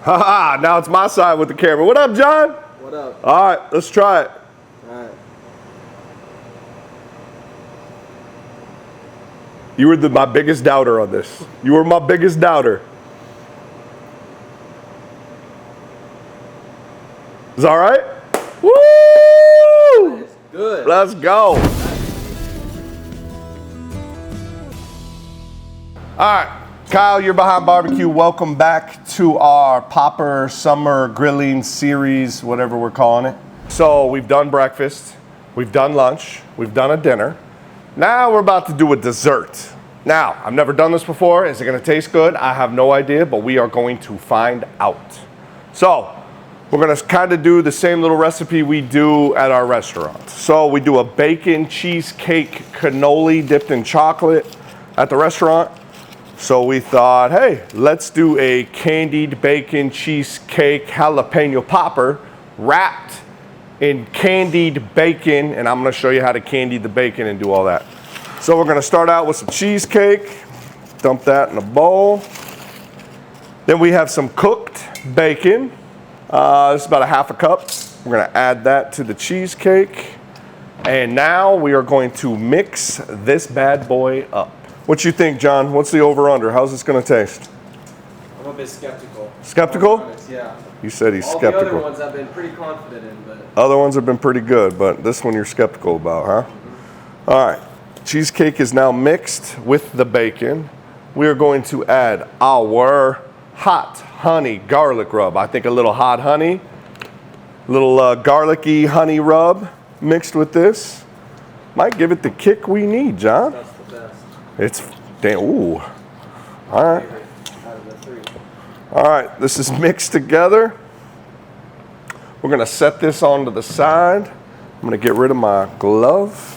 Haha, now it's my side with the camera. What up, John? What up? All right, let's try it. All right. You were my biggest doubter on this. You were my biggest doubter. Is that all right? Woo! That is good. Let's go. All right, Kyle, You're Behind BBQ. Welcome back to our Popper Summer Grilling Series, whatever we're calling it. So we've done breakfast, we've done lunch, we've done a dinner. Now we're about to do a dessert. Now, I've never done this before. Is it gonna taste good? I have no idea, but we are going to find out. So, we're gonna kind of do the same little recipe we do at our restaurant. So we do a bacon cheesecake cannoli dipped in chocolate at the restaurant. So we thought, hey, let's do a candied bacon cheesecake jalapeno popper wrapped in candied bacon, and I'm gonna show you how to candy the bacon and do all that. So we're gonna start out with some cheesecake, dump that in a bowl. Then we have some cooked bacon. This is about a half a cup. We're gonna add that to the cheesecake. And now we are going to mix this bad boy up. What you think, John? What's the over-under? How's this gonna taste? I'm a bit skeptical. Skeptical? Yeah. You said he's All skeptical. the other ones I've been pretty confident in, but... Other ones have been pretty good, but this one you're skeptical about, huh? Mm-hmm. All right, cheesecake is now mixed with the bacon. We are going to add our hot honey garlic rub. I think a little hot honey, little garlicky honey rub mixed with this might give it the kick we need, John. That's the best. It's, damn, ooh. All right. Out of the three. All right, this is mixed together. We're gonna set this onto the side. I'm gonna get rid of my glove.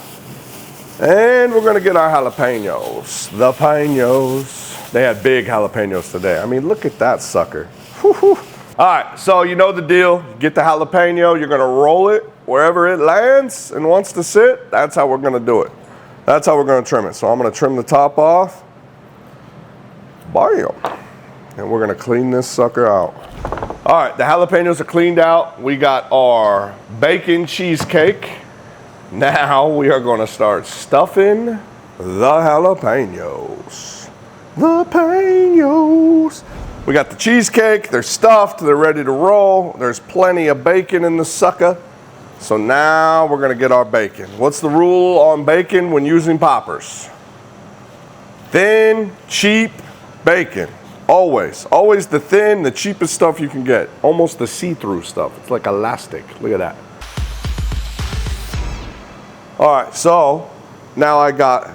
And we're gonna get our jalapenos. The peños. They had big jalapenos today. I mean, look at that sucker. Whew. All right, so you know the deal. Get the jalapeno, you're gonna roll it wherever it lands and wants to sit. That's how we're gonna do it. That's how we're gonna trim it. So I'm gonna trim the top off. Bam. And we're gonna clean this sucker out. All right, the jalapenos are cleaned out. We got our bacon cheesecake. Now we are gonna start stuffing the jalapenos. The peños. We got the cheesecake, they're stuffed, they're ready to roll. There's plenty of bacon in the sucker. So now we're gonna get our bacon. What's the rule on bacon when using poppers? Thin, cheap bacon. Always. Always the thin, the cheapest stuff you can get. Almost the see-through stuff. It's like elastic. Look at that. All right, so now I got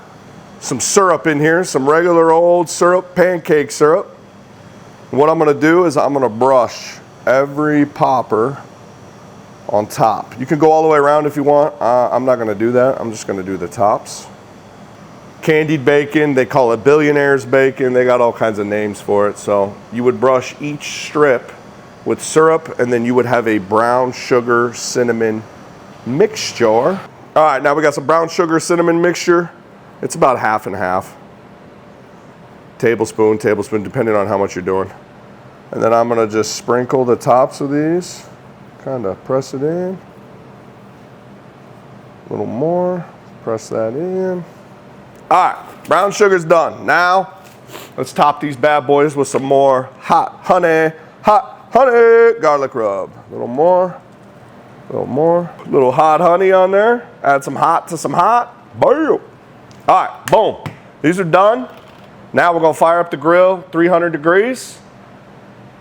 some syrup in here, some regular old syrup, pancake syrup. What I'm gonna do is I'm gonna brush every popper on top. You can go all the way around if you want. I'm not gonna do that. I'm just gonna do the tops. Candied bacon, they call it billionaire's bacon. They got all kinds of names for it. So you would brush each strip with syrup, and then you would have a brown sugar cinnamon mixture. All right, now we got some brown sugar cinnamon mixture. It's about half and half. Tablespoon, depending on how much you're doing. And then I'm gonna just sprinkle the tops of these. Kind of press it in. A little more, press that in. All right, brown sugar's done. Now, let's top these bad boys with some more hot honey garlic rub. A little more, little hot honey on there. Add some hot to some hot, boom. All right, boom. These are done. Now we're gonna fire up the grill, 300 degrees,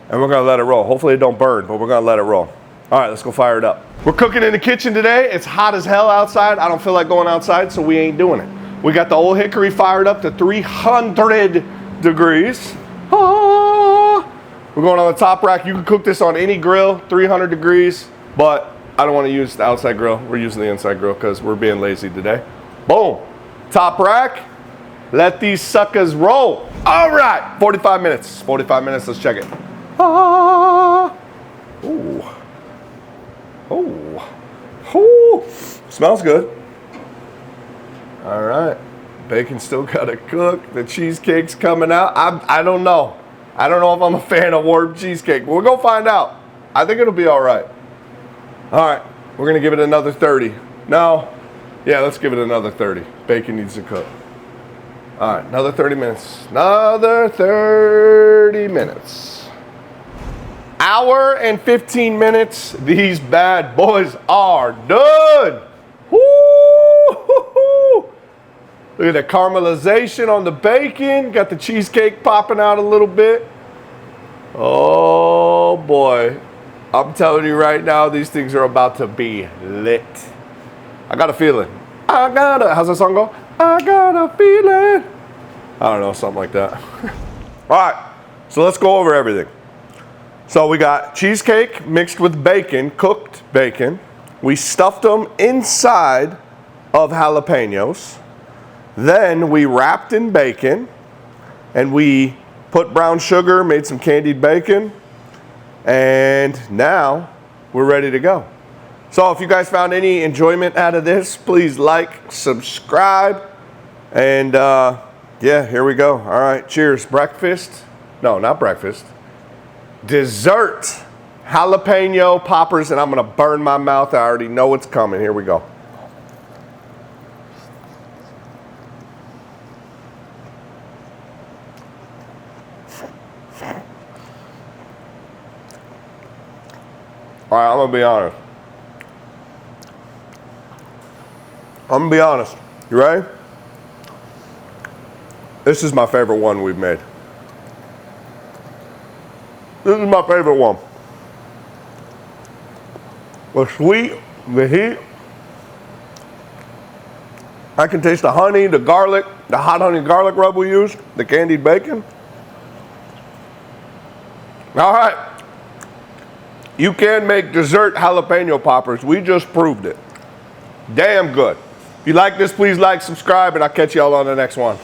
and we're gonna let it roll. Hopefully it don't burn, but we're gonna let it roll. All right, let's go fire it up. We're cooking in the kitchen today. It's hot as hell outside. I don't feel like going outside, so we ain't doing it. We got the old hickory fired up to 300 degrees. Ah. We're going on the top rack. You can cook this on any grill, 300 degrees, but I don't want to use the outside grill. We're using the inside grill because we're being lazy today. Boom, top rack. Let these suckers roll. All right, 45 minutes. 45 minutes, let's check it. Ah. Ooh. Ooh. Ooh. Smells good. All right, bacon still gotta cook. The cheesecake's coming out. I don't know. I don't know if I'm a fan of warm cheesecake, but we're going to find out. I think it'll be all right. All right, we're going to give it another 30. No, yeah, let's give it another 30. Bacon needs to cook. All right, another 30 minutes. Another 30 minutes. Hour and 15 minutes. These bad boys are done. Woo! Look at the caramelization on the bacon. Got the cheesecake popping out a little bit. Oh boy. I'm telling you right now, these things are about to be lit. I got a feeling. How's that song go? I got a feeling. I don't know, something like that. All right, so let's go over everything. So we got cheesecake mixed with bacon, cooked bacon. We stuffed them inside of jalapenos. Then we wrapped in bacon and we put brown sugar, made some candied bacon, and now we're ready to go. So if you guys found any enjoyment out of this, please like, subscribe, and yeah, here we go. All right, cheers. Breakfast? No, not breakfast. Dessert. Jalapeno poppers, and I'm gonna burn my mouth. I already know what's coming. Here we go. All right, I'm gonna be honest. You ready? This is my favorite one we've made. This is my favorite one. The sweet, the heat. I can taste the honey, the garlic, the hot honey garlic rub we used, the candied bacon. All right. You can make dessert jalapeno poppers. We just proved it. Damn good. If you like this, please like, subscribe, and I'll catch y'all on the next one.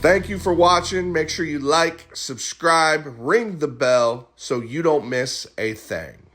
Thank you for watching. Make sure you like, subscribe, ring the bell so you don't miss a thing.